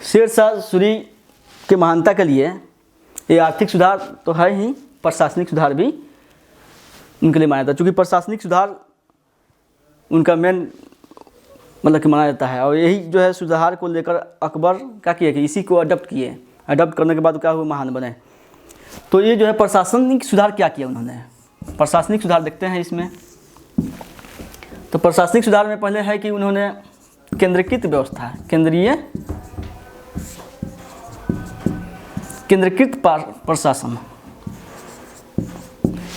शेरशाह सूरी के महानता के लिए ये आर्थिक सुधार तो है ही, प्रशासनिक सुधार भी उनके लिए माना जाता है, चूँकि प्रशासनिक सुधार उनका मेन मतलब कि माना जाता है। और यही जो है सुधार को लेकर अकबर क्या किए कि इसी को अडॉप्ट किए, अडॉप्ट करने के बाद क्या हुआ, महान बने। तो ये जो है प्रशासनिक सुधार क्या किया उन्होंने, प्रशासनिक सुधार देखते हैं इसमें। तो प्रशासनिक सुधार में पहले है कि उन्होंने केंद्रीकृत व्यवस्था, केंद्रीकृत प्रशासन,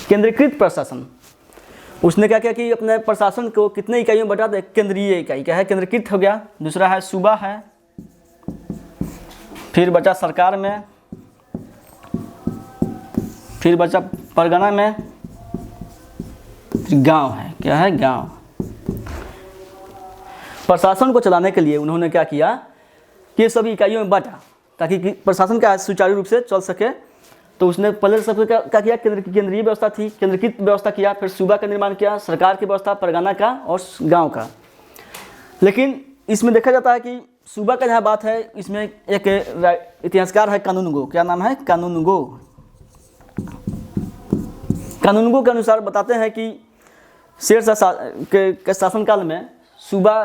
केंद्रीकृत प्रशासन, उसने क्या किया कि अपने प्रशासन को कितने इकाइयों में बटा दे, केंद्रीय इकाई क्या है, केंद्रीकृत हो गया। दूसरा है सूबा है, फिर बचा सरकार में, फिर बचा परगना में, गांव है, क्या है, गांव। प्रशासन को चलाने के लिए उन्होंने क्या किया कि ये सभी इकाइयों में बांटा ताकि प्रशासन का सुचारू रूप से चल सके। तो उसने पहले सबसे क्या किया, केंद्रीय व्यवस्था थी, केंद्रीकृत व्यवस्था किया, फिर सूबा का निर्माण किया, सरकार की व्यवस्था, परगना का और गांव का। लेकिन इसमें देखा जाता है कि सूबा का जहाँ बात है, इसमें एक इतिहासकार है कानूनगो, क्या नाम है, कानूनगो। कानूनगो के अनुसार बताते हैं कि शेरशाह के शासनकाल में सूबा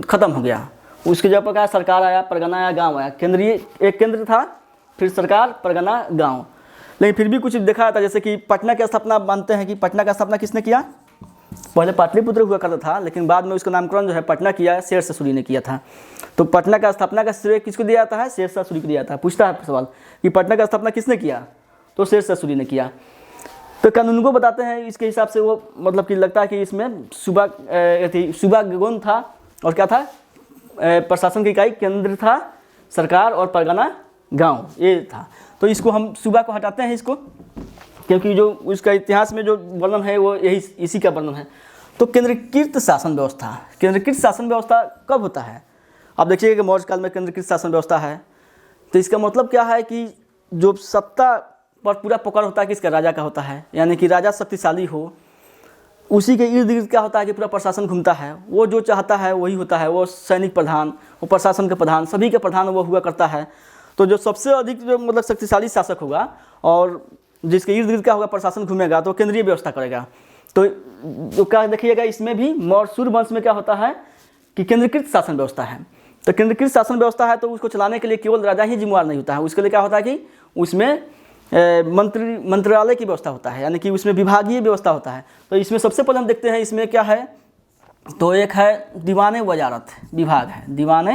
खत्म हो गया, उसके जगह पर क्या सरकार आया, परगना आया, गांव आया। केंद्रीय एक केंद्र था, फिर सरकार, परगना, गांव। लेकिन फिर भी कुछ देखा जाता है, जैसे कि पटना की स्थापना मानते हैं कि पटना का स्थापना किसने किया, पहले पाटलिपुत्र हुआ करता था, लेकिन बाद में उसका नामकरण जो है पटना किया, शेरशाह सूरी ने किया था। तो पटना का स्थापना का श्रेय किसको दिया जाता है, शेरशाह सूरी को दिया जाता है। पूछता है सवाल कि पटना का स्थापना किसने किया, तो शेरशाह सूरी ने किया। तो कानून को बताते हैं, इसके हिसाब से वो मतलब कि लगता है कि इसमें सूबा गौन था और क्या था, प्रशासन की इकाई, केंद्र था सरकार और परगना गांव, ये था। तो इसको हम सूबा को हटाते हैं इसको, क्योंकि जो उसका इतिहास में जो वर्णन है वो यही इसी का वर्णन है। तो केंद्रीकृत शासन व्यवस्था, केंद्रीकृत शासन व्यवस्था कब होता है, आप देखिएगा कि मौर्य काल में केंद्रीकृत शासन व्यवस्था है। तो इसका मतलब क्या है कि जो सत्ता पर पूरा पकड़ होता है किसका, राजा का होता है, यानी कि राजा शक्तिशाली हो, उसी के इर्द गिर्द क्या होता है कि पूरा प्रशासन घूमता है, वो जो चाहता है वही होता है। वो सैनिक प्रधान, वो प्रशासन के प्रधान, सभी के प्रधान वो हुआ करता है। तो जो सबसे अधिक जो मतलब शक्तिशाली शासक होगा और जिसके इर्द गिर्द क्या होगा, प्रशासन घूमेगा, तो केंद्रीय व्यवस्था करेगा। तो जो क्या देखिएगा इसमें भी मौर्य सूर्य वंश में क्या होता है कि केंद्रीकृत शासन व्यवस्था है। तो केंद्रीकृत शासन व्यवस्था है तो उसको चलाने के लिए केवल राजा ही जिम्मेवार नहीं होता है, उसके लिए क्या होता है कि उसमें मंत्रालय की व्यवस्था होता है, यानी कि उसमें विभागीय व्यवस्था होता है। तो इसमें सबसे पहले हम देखते हैं इसमें क्या है, तो एक है दीवाने वजारत विभाग है, दीवाने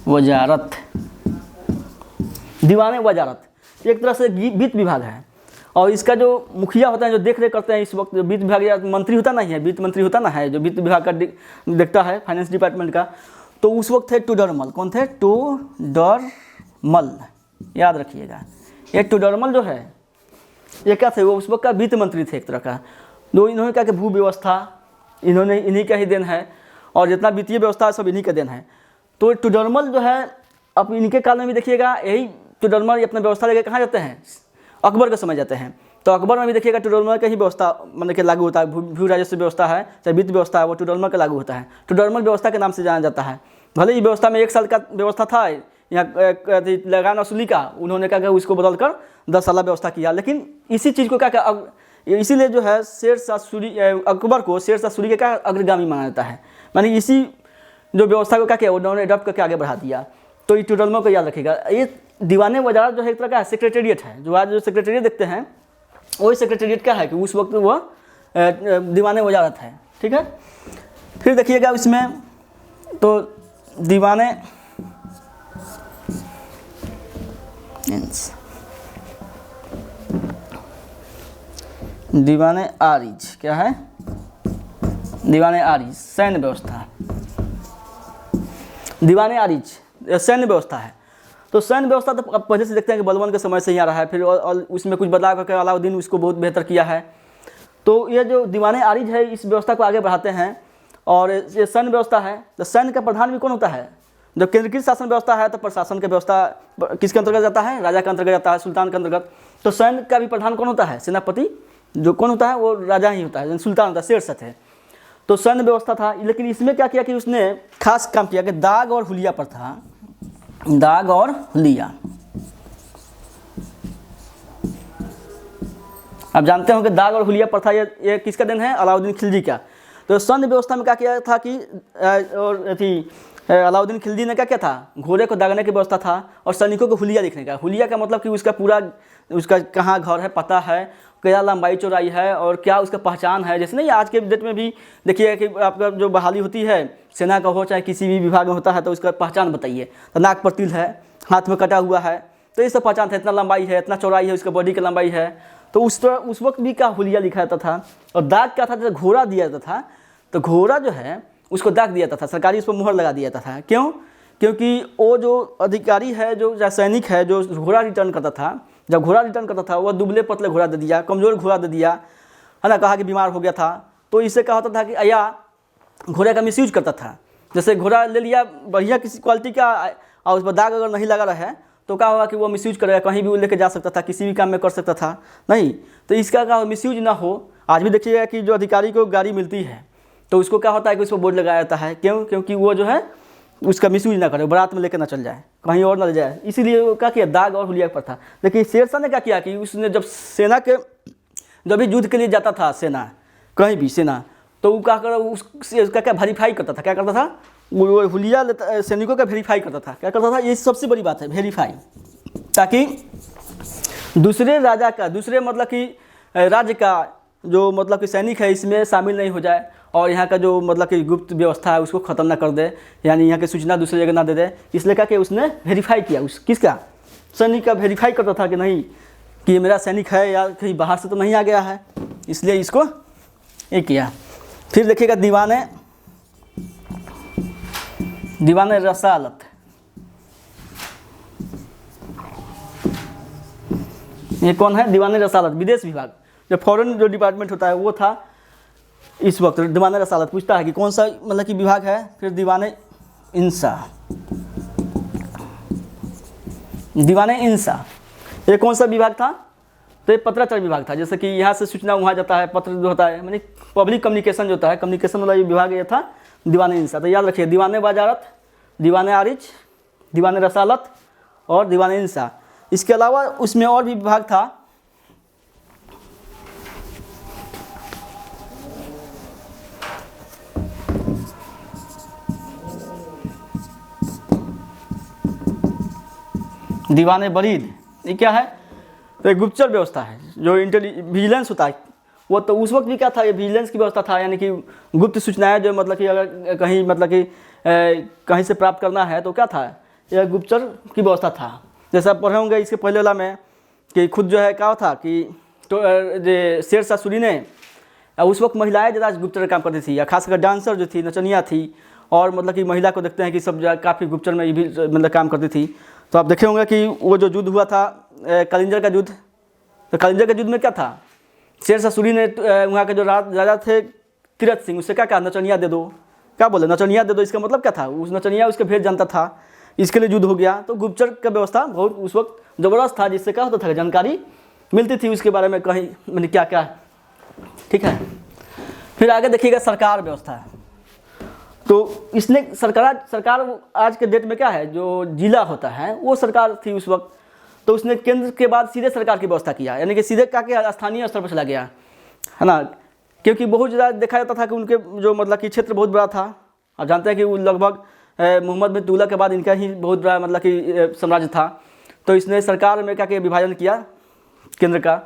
वजारत, दीवाने वजारत एक तरह से वित्त विभाग है। और इसका जो मुखिया होता है, जो देख रेख करते हैं इस वक्त, वित्त विभाग या मंत्री होता नहीं है, वित्त मंत्री होता ना है, जो वित्त विभाग का देखता है, फाइनेंस डिपार्टमेंट का। तो उस वक्त थे टोडरमल, कौन थे, टोडरमल, याद रखिएगा। ये टोडरमल जो है ये क्या थे, वो उस वक्त का वित्त मंत्री थे एक तरह का। जो इन्होंने क्या कि भू व्यवस्था इन्होंने इन्हीं का ही देन है, और जितना वित्तीय व्यवस्था है सब इन्हीं का देन है। तो टोडरमल जो है अब इनके काल में भी देखिएगा, यही टोडरमल अपना व्यवस्था लेकर कहाँ जाते हैं, अकबर के समय जाते हैं। तो अकबर में भी देखिएगा टोडरमल का ही व्यवस्था मतलब कि लागू होता है, भू राजस्व व्यवस्था है चाहे वित्त व्यवस्था है, वो टोडरमल का लागू होता है। टोडरमल व्यवस्था के नाम से जाना जाता है। भले ही व्यवस्था में 1 साल का व्यवस्था था यहाँ लगान वसूली का, उन्होंने क्या उसको बदल कर 10 साल व्यवस्था किया। लेकिन इसी चीज़ को क्या इसीलिए जो है शेरशाह सूरी, अकबर को शेरशाह सूरी के क्या अग्रगामी माना जाता है। मानी इसी जो व्यवस्था को क्या किया उन्होंने अडॉप्ट करके आगे बढ़ा दिया। तो ये टोडरमल को याद रखिएगा। ये दीवाने वजारत जो है एक तरह का सेक्रेटेरिएट है, जो आज जो सेक्रेटेरिएट देखते हैं वही सेक्रेटेरिएट क्या है कि उस वक्त वो दीवाने वजारत है, ठीक है। फिर देखिएगा इसमें तो दीवाने आरिज क्या है, दीवाने आरिज सैन्य व्यवस्था, दीवाने आरिज सैन्य व्यवस्था है। तो सैन्य व्यवस्था तो अब पहले से देखते हैं कि बलबन के समय से ही आ रहा है, फिर और उसमें कुछ बदलाव करके अलाउद्दीन उसको बहुत बेहतर किया है। तो ये जो दीवाने आरिज है इस व्यवस्था को आगे बढ़ाते हैं। और ये सैन्य व्यवस्था है, तो सैन्य का प्रधान भी कौन होता है, जब केंद्रीकृत शासन व्यवस्था है तो प्रशासन की व्यवस्था किसके अंतर्गत जाता है, राजा के अंतर्गत जाता है, सुल्तान के अंतर्गत। तो सैन्य का भी प्रधान कौन होता है, सेनापति जो कौन होता है वो राजा ही होता है, सुल्तान होता है, शेरशाह थे। तो सैन्य व्यवस्था था, लेकिन इसमें क्या किया कि उसने खास काम किया कि दाग और हुलिया पर था, दाग और हुलिया। आप जानते हो कि दाग और हुलिया प्रथा ये किसका दिन है? अलाउद्दीन खिलजी का। तो सैन्य व्यवस्था में क्या किया था कि और थी अलाउद्दीन खिलजी ने क्या किया था? घोड़े को दागने की व्यवस्था था और सैनिकों को हुलिया लिखने का। हुलिया का मतलब कि उसका पूरा उसका कहाँ घर है, पता है, क्या लंबाई चौड़ाई है और क्या उसका पहचान है। जैसे नहीं आज के डेट में भी देखिए कि आपका जो बहाली होती है सेना का हो चाहे किसी भी विभाग में होता है, तो उसका पहचान बताइए, तो नाक पर तिल है, हाथ में कटा हुआ है, तो ये सब पहचान है, इतना लंबाई है, इतना चौड़ाई है, उसका बॉडी की लंबाई है। तो उस वक्त भी क्या हुलिया लिखा जाता था। और दाग क्या था? जैसे घोड़ा दिया जाता था, तो घोड़ा जो है उसको दाग दिया जाता था, सरकारी उस पर मुहर लगा दिया जाता था। क्यों? क्योंकि वो जो अधिकारी है, जो सैनिक है, जो घोड़ा रिटर्न करता था, जब घोड़ा रिटर्न करता था वह दुबले पतले घोड़ा दे दिया, कमज़ोर घोड़ा दे दिया, है ना, कहा कि बीमार हो गया था, तो इससे क्या होता था कि या घोड़े का मिसयूज करता था। जैसे घोड़ा ले लिया बढ़िया किसी क्वालिटी का और उस पर दाग अगर नहीं लगा रहा है तो क्या होगा कि वो मिसयूज करेगा, कहीं भी वो लेके जा सकता था, किसी भी काम में कर सकता था नहीं। तो इसका क्या मिसयूज ना हो। आज भी देखिएगा कि जो अधिकारी को गाड़ी मिलती है तो उसको क्या होता है कि उस पर बोर्ड लगाया जाता है। क्यों? क्योंकि वो जो है उसका मिसयूज ना करे, बारात में लेकर ना चल जाए, कहीं और ना ले जाए, इसीलिए वो क्या किया? दाग और हुलिया पर था। लेकिन शेरशाह ने क्या किया कि उसने जब सेना के जब भी युद्ध के लिए जाता था सेना, कहीं भी सेना, तो वो क्या कर उसका क्या वेरीफाई करता था, क्या करता था? वो हुलिया सैनिकों का वेरीफाई करता था। क्या करता था? ये सबसे बड़ी बात है, वेरीफाई, ताकि दूसरे राजा का, दूसरे मतलब कि राज्य का जो मतलब कि सैनिक है इसमें शामिल नहीं हो जाए और यहाँ का जो मतलब कि गुप्त व्यवस्था है उसको ख़त्म ना कर दे, यानी यहाँ की सूचना दूसरी जगह ना दे दे। इसलिए क्या कि उसने वेरीफाई किया, उस किसका? सैनिक का वेरीफाई करता था कि नहीं कि ये मेरा सैनिक है या कहीं बाहर से तो नहीं आ गया है, इसलिए इसको ये किया। फिर देखिएगा दीवाने रसालत। ये कौन है? दीवाने रसालत, विदेश विभाग, जो फॉरेन जो डिपार्टमेंट होता है वो था इस वक्त। दीवाने रसालत पूछता है कि कौन सा मतलब कि विभाग है। फिर दीवाने इंसा, ये कौन सा विभाग था? तो ये पत्राचार विभाग था। जैसे कि यहाँ से सूचना वहाँ जाता है, पत्र जो होता है, मानी पब्लिक कम्युनिकेशन जो होता है, कम्युनिकेशन वाला ये विभाग ये था दीवाने इंसा। तो याद रखिए, दीवाने बाजारत, दीवाने आरिज, दीवाने रसालत और दीवाने इंसा। इसके अलावा उसमें और भी विभाग था। दीवाने बरीद, ये क्या है? तो एक गुप्तचर व्यवस्था है, जो विजिलेंस होता है वो। तो उस वक्त भी क्या था? ये विजिलेंस की व्यवस्था था, यानी कि गुप्त सूचनाएं जो मतलब कि अगर कहीं मतलब कि कहीं से प्राप्त करना है तो क्या था? यह गुप्तचर की व्यवस्था था। जैसे आप पढ़े होंगे इसके पहले वाला में कि खुद जो है क्या था कि तो शेरशाह सूरी ने उस वक्त महिलाएं ज़्यादा गुप्तचर काम करती थी, या खासकर डांसर जो थी, नचनिया थी, और मतलब कि महिला को देखते हैं कि सब काफ़ी गुप्तचर में भी मतलब काम करती थी। तो आप देखे होंगे कि वो जो युद्ध हुआ था कलिंजर का युद्ध, तो कलिंजर के युद्ध में क्या था? शेरशाह सूरी ने वहाँ के जो राजा थे तीरथ सिंह, उससे क्या कहा? नचनिया दे दो। क्या बोले? नचनिया दे दो। इसका मतलब क्या था? उस नचनिया उसके भेद जानता था, इसके लिए युद्ध हो गया। तो गुप्तचर का व्यवस्था बहुत उस वक्त ज़बरदस्त था, जिससे क्या होता था? जानकारी मिलती थी उसके बारे में, कहीं मैंने क्या क्या। ठीक है, फिर आगे देखिएगा सरकार व्यवस्था। तो इसने सरकार आज के डेट में क्या है? जो जिला होता है वो सरकार थी उस वक्त। तो उसने केंद्र के बाद सीधे सरकार की व्यवस्था किया, यानी कि सीधे क्या स्थानीय स्तर पर चला गया, है ना। क्योंकि बहुत ज़्यादा देखा जाता था कि उनके जो मतलब कि क्षेत्र बहुत बड़ा था। आप जानते हैं कि वो लगभग मोहम्मद बिन तुगलक के बाद इनका ही बहुत बड़ा मतलब कि साम्राज्य था। तो इसने सरकार में क्या किया? विभाजन किया केंद्र का।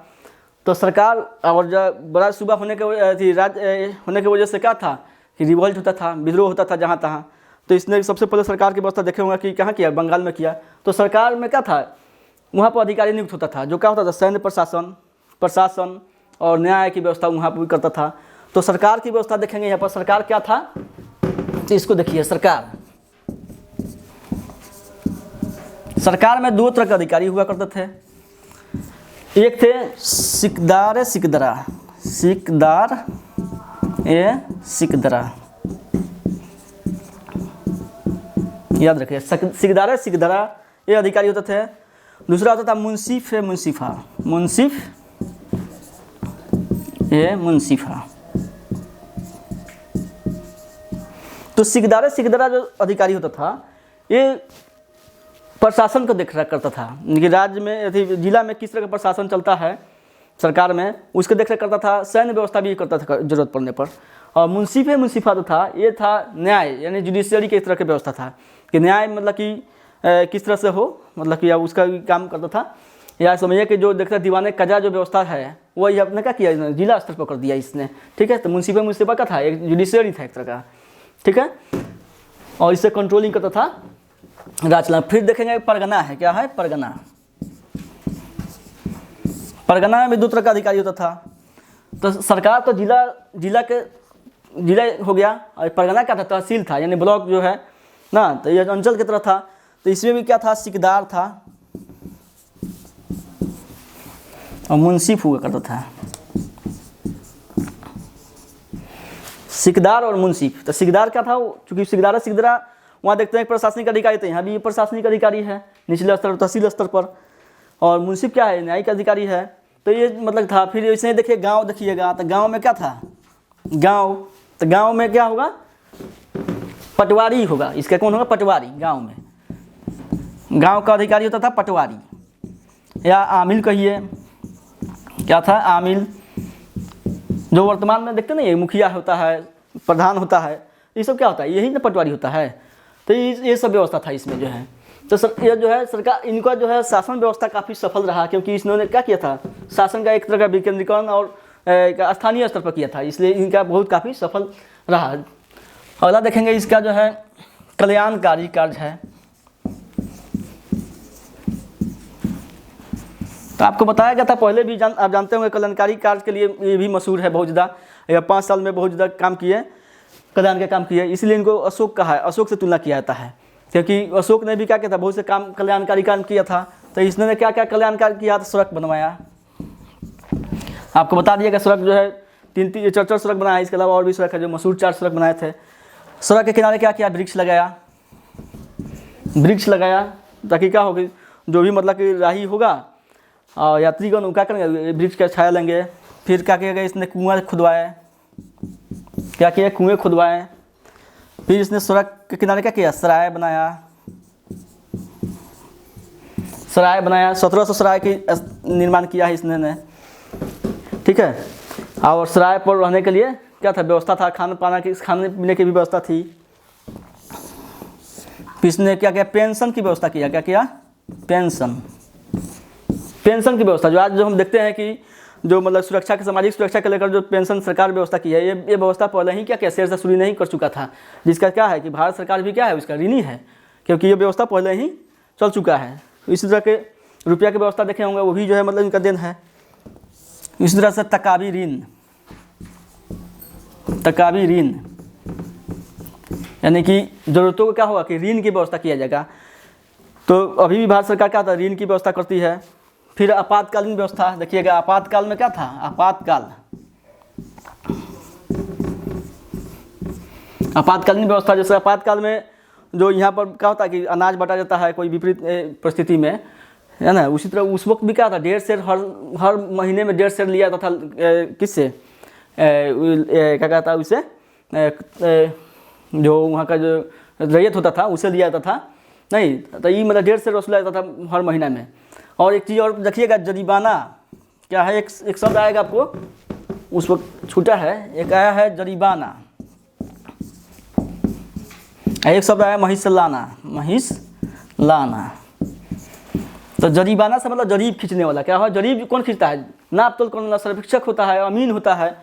तो सरकार और जब बड़ा सूबा होने के राज्य होने की वजह से क्या था कि रिवॉल्ट होता था, विद्रोह होता था जहाँ तहाँ। तो इसने सबसे पहले सरकार की व्यवस्था देखे होंगे कि कहाँ किया? बंगाल में किया। तो सरकार में क्या था? वहाँ पर अधिकारी नियुक्त होता था, जो क्या होता था? सैन्य प्रशासन और न्याय की व्यवस्था वहाँ पर भी करता था। तो सरकार की व्यवस्था देखेंगे यहाँ पर। सरकार क्या था? तो इसको देखिए, सरकार में दो तरह के अधिकारी हुआ करते थे। एक थे सिकदार याद रखिए, सिकदारा ये अधिकारी होते थे। दूसरा होता था मुंसिफा। तो सिकदारा जो अधिकारी होता था ये प्रशासन को देख रेख करता था कि राज्य में जिला में किस तरह का प्रशासन चलता है सरकार में, उसको देख रेख करता था। सैन्य व्यवस्था भी करता था जरूरत पड़ने पर। और मुंसिफा जो था ये था न्याय, यानी जुडिशियरी के इस तरह की व्यवस्था था कि न्याय मतलब कि किस तरह से हो, मतलब कि अब उसका भी काम करता था। या समझिए कि जो देखता दीवाने कजा जो व्यवस्था है वही आपने क्या किया, जिला स्तर पर कर दिया इसने, ठीक है। तो मुंसिफा का था, एक जुडिशियरी था एक तरह का, ठीक है। और इससे कंट्रोलिंग करता था राजचला। फिर देखेंगे परगना है, क्या है परगना। परगना में भी दो तरह का अधिकारी होता था। तो सरकार तो जिला हो गया, और परगना क्या था, तहसील था, यानी ब्लॉक जो है ना, तो ये अंचल की तरह था। तो इसमें भी क्या था, सिकदार था और मुंसिफ हुआ करता था, सिकदार और मुंसिफ। तो सिकदार क्या था, चूंकि सिकदारा वहाँ देखते हैं प्रशासनिक अधिकारी थे, यहाँ भी प्रशासनिक अधिकारी है निचले स्तर तहसील स्तर पर। और मुंसिफ क्या है, न्यायिक अधिकारी है। तो ये मतलब था। फिर ऐसे ही देखिए गांव, देखिएगा तो गांव में क्या था, तो गांव में क्या होगा, पटवारी होगा। इसका कौन होगा, पटवारी। गांव में गांव का अधिकारी होता था पटवारी या आमिल कहिए, क्या था आमिल। जो वर्तमान में देखते ना ये मुखिया होता है, प्रधान होता है, ये सब क्या होता है, यही ना पटवारी होता है। तो ये सब व्यवस्था था इसमें जो है। तो ये जो है सरकार, इनका जो है शासन व्यवस्था काफ़ी सफल रहा, क्योंकि इन्होंने क्या किया था, शासन का एक तरह का विकेंद्रीकरण और स्थानीय स्तर पर किया था, इसलिए इनका बहुत काफ़ी सफल रहा। अगला देखेंगे इसका जो है कल्याणकारी कार्य है। तो आपको बताया गया था पहले भी, आप जानते होंगे कल्याणकारी कार्य के लिए ये भी मशहूर है बहुत ज़्यादा, या 5 साल में बहुत ज़्यादा काम किए, कल्याण के काम किए, इसलिए इनको अशोक कहा है, अशोक से तुलना किया जाता है। क्योंकि अशोक ने भी क्या किया था, बहुत से काम कल्याणकारी काम किया था। तो इसने क्या क्या कल्याणकारी किया था, सड़क बनवाया। आपको बता दिएगा सड़क जो है 3-4 सड़क बनाया, इसके अलावा और भी सड़क है जो मशहूर 4 सड़क बनाए थे। सड़क के किनारे क्या किया, वृक्ष लगाया ताकि क्या होगी, जो भी मतलब कि राही होगा और यात्रीगण वो क्या करेंगे, वृक्ष का छाया लेंगे। फिर क्या किया गया, इसने कुएँ खुदवाए, क्या किया, कुएँ खुदवाए। फिर इसने सड़क के किनारे क्या किया, सराय बनाया। 1700 सराय की निर्माण किया है इसने, ठीक है। और सराय पर रहने के लिए क्या था, व्यवस्था था, खाने पीने की भी व्यवस्था थी। इसने क्या किया, पेंशन की व्यवस्था किया, क्या किया, पेंशन की व्यवस्था। जो आज जो हम देखते हैं कि जो मतलब सुरक्षा के, सामाजिक सुरक्षा के लेकर जो पेंशन सरकार व्यवस्था की है, ये व्यवस्था पहले ही क्या शेर से शुरू नहीं कर चुका था, जिसका क्या है कि भारत सरकार भी क्या है, उसका ऋणी है, क्योंकि ये व्यवस्था पहले ही चल चुका है। इसी तरह के रुपया की व्यवस्था देखे होंगे, वो भी जो है मतलब इनका देन है। इसी तरह से तकाबी ऋण, यानी कि जरूरतों को क्या होगा कि ऋण की व्यवस्था किया जाएगा। तो अभी भी भारत सरकार क्या था, ऋण की व्यवस्था करती है। फिर आपातकालीन व्यवस्था देखिएगा, आपातकाल में क्या था, आपातकालीन व्यवस्था। जैसे आपातकाल में जो यहाँ पर क्या होता है कि अनाज बांटा जाता है कोई विपरीत परिस्थिति में, है ना, उसी तरह उस वक्त भी क्या था, 1.5 शेर हर महीने में 1.5 शेर लिया जाता था। किससे, क्या कहता है उसे, जो वहाँ का जो रैयत होता था उसे लिया जाता था, नहीं तो ये मतलब 1.5 शेर वसूला जाता था हर महीना में। और एक चीज़ और देखिएगा, जरीबाना क्या है, एक शब्द आएगा आपको, उस वक्त छूटा है, एक आया है जरीबाना, एक शब्द आया महिषलाना। तो जरीबाना से मतलब जरीब खींचने वाला। क्या है, जरीब कौन खींचता है, नाप तोल करने वाला सर्वेक्षक होता है, अमीन होता है।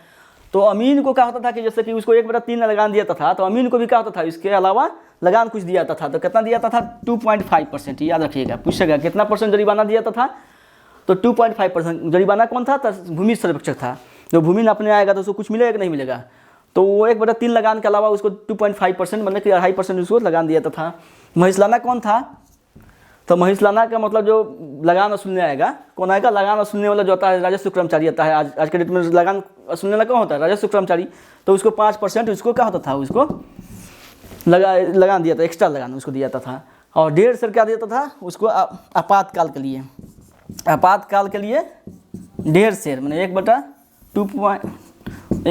तो अमीन को क्या होता था कि जैसे कि उसको 1/3 लगान दिया था, तो अमीन को भी क्या होता था, इसके अलावा लगान कुछ दिया जाता था। तो कितना दिया जाता था, 2.5%। याद रखिएगा, पूछेगा कितना % जरीबाना दिया था, तो 2.5% जरीबाना कौन था, तो भूमि सर्वेक्षक था। जो भूमि नापने आएगा तो उसको कुछ मिलेगा कि नहीं मिलेगा, तो वो 1/3 लगान के अलावा उसको 2.5% मतलब कि 2.5% उसको लगान दिया था। महिषलाना कौन था, तो महिषलाना का मतलब जो लगान वसूलने आएगा, कौन आएगा, लगान वसूलने वाला जो होता है राजस्व कर्मचारी आता है। आज के डेट में लगान वसूलने वाला कौन होता है, राजस्व कर्मचारी। तो उसको 5% उसको क्या होता था, उसको लगान दिया था, एक्स्ट्रा लगान उसको दिया था। और 1.5 शेर क्या देता था उसको, आपातकाल के लिए 1/2 शेर मैंने 1/2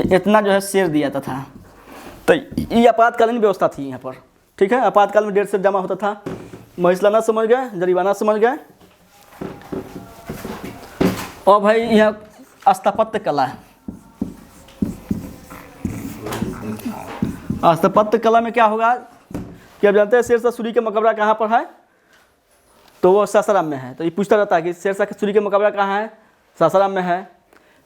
इतना जो है शेर दिया था। तो ये आपातकालीन व्यवस्था थी यहाँ पर, ठीक है। आपातकाल में 1.5 जमा होता था। महिसलाना समझ गए, जरीवाना समझ गए। और भाई यहाँ स्थापत्य कला है। स्थापत्य कला में क्या होगा कि अब जानते हैं शेरशाह सूरी का मकबरा कहाँ पर है, तो वो सासाराम में है। तो ये पूछता रहता है कि शेरशाह सूरी का मकबरा कहाँ है, सासाराम में है।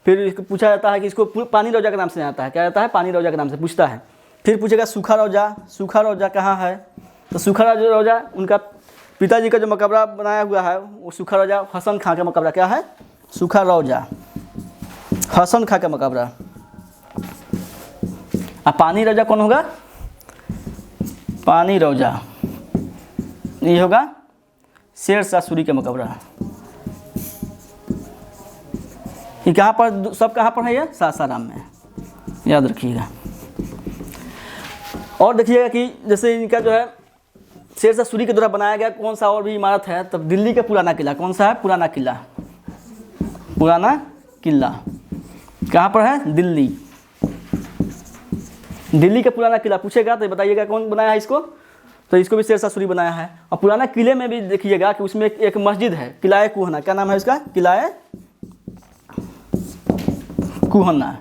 फिर इसको पूछा जाता है कि इसको पानी रौजा के नाम से आता है, क्या रहता है, पानी रौजा के नाम से पूछता है। फिर पूछेगा सूखा रौजा, सूखा रौजा कहाँ है, तो सूखा रौजा उनका पिताजी का जो मकबरा बनाया हुआ है वो सूखा रौजा हसन खां का मकबरा, क्या है, सूखा रौजा हसन खां का मकबरा। अब पानी रौजा कौन होगा, पानी रौजा ये होगा शेरशाह सूरी का मकबरा। ये कहाँ पर, सब कहाँ पर है, ये सासाराम में, याद रखिएगा। और देखिएगा कि जैसे इनका जो है शेरशाह सूरी के द्वारा बनाया गया कौन सा और भी इमारत है, तब दिल्ली का पुराना किला, कौन सा है, पुराना किला, पुराना किला कहाँ पर है, दिल्ली, दिल्ली का पुराना किला पूछेगा तो बताइएगा कौन बनाया है इसको, तो इसको भी शेरशाह सूरी बनाया है। और पुराना किले में भी देखिएगा कि उसमें एक मस्जिद है, किलाए कुहना, क्या नाम है इसका, किलाए कुहना,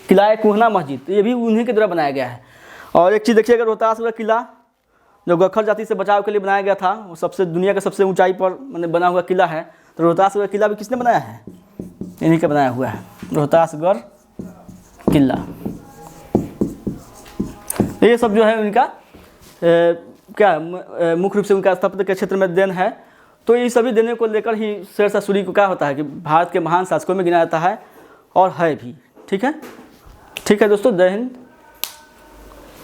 किलाए कुहना मस्जिद, ये भी उन्हीं के द्वारा बनाया गया है। और एक चीज़ देखिएगा, रोहतास का किला जो गखर जाति से बचाव के लिए बनाया गया था, वो सबसे दुनिया का सबसे ऊंचाई पर मैंने बना हुआ किला है। तो रोहतासगढ़ किला भी किसने बनाया है, इन्हीं का बनाया हुआ है, रोहतासगढ़ किला। ये सब जो है उनका क्या मुख्य रूप से उनका स्थापत्य के क्षेत्र में देन है। तो ये सभी देने को लेकर ही शेरशाह सूरी को क्या होता है कि भारत के महान शासकों में गिना जाता है, और है भी, ठीक है। ठीक है दोस्तों, जय हिंद।